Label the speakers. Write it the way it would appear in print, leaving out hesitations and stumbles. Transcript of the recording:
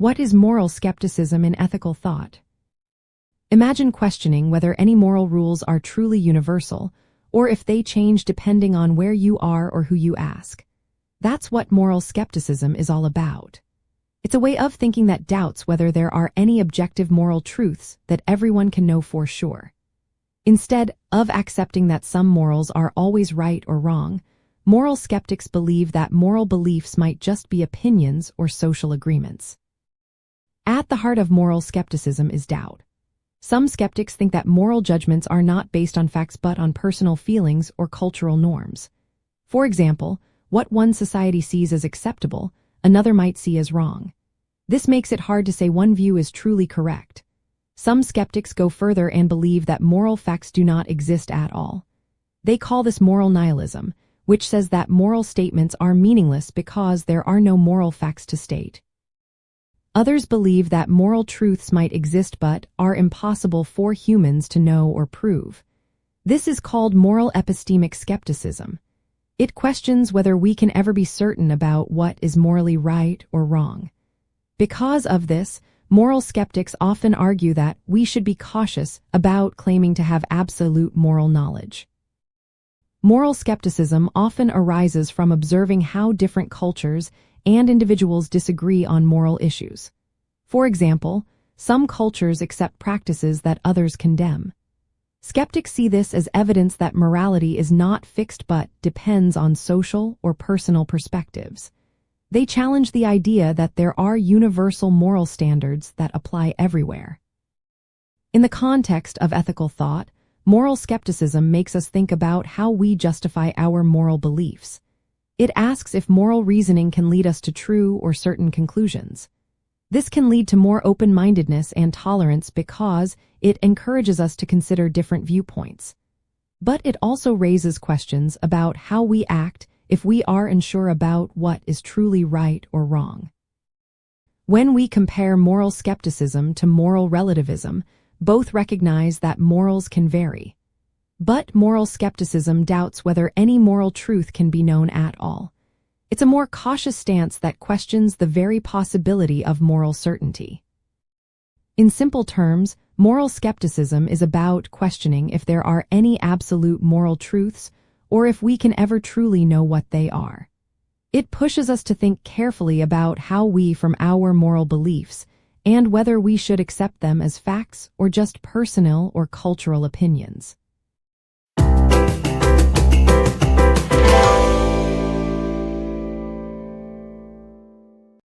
Speaker 1: What is moral skepticism in ethical thought? Imagine questioning whether any moral rules are truly universal, or if they change depending on where you are or who you ask. That's what moral skepticism is all about. It's a way of thinking that doubts whether there are any objective moral truths that everyone can know for sure. Instead of accepting that some morals are always right or wrong, moral skeptics believe that moral beliefs might just be opinions or social agreements. At the heart of moral skepticism is doubt. Some skeptics think that moral judgments are not based on facts but on personal feelings or cultural norms. For example, what one society sees as acceptable, another might see as wrong. This makes it hard to say one view is truly correct. Some skeptics go further and believe that moral facts do not exist at all. They call this moral nihilism, which says that moral statements are meaningless because there are no moral facts to state. Others believe that moral truths might exist but are impossible for humans to know or prove. This is called moral epistemic skepticism. It questions whether we can ever be certain about what is morally right or wrong. Because of this, moral skeptics often argue that we should be cautious about claiming to have absolute moral knowledge. Moral skepticism often arises from observing how different cultures and individuals disagree on moral issues. For example, some cultures accept practices that others condemn. Skeptics see this as evidence that morality is not fixed but depends on social or personal perspectives. They challenge the idea that there are universal moral standards that apply everywhere. In the context of ethical thought, moral skepticism makes us think about how we justify our moral beliefs. It asks if moral reasoning can lead us to true or certain conclusions. This can lead to more open-mindedness and tolerance because it encourages us to consider different viewpoints. But it also raises questions about how we act if we are unsure about what is truly right or wrong. When we compare moral skepticism to moral relativism, both recognize that morals can vary. But moral skepticism doubts whether any moral truth can be known at all. It's a more cautious stance that questions the very possibility of moral certainty. In simple terms, moral skepticism is about questioning if there are any absolute moral truths or if we can ever truly know what they are. It pushes us to think carefully about how we form our moral beliefs and whether we should accept them as facts or just personal or cultural opinions.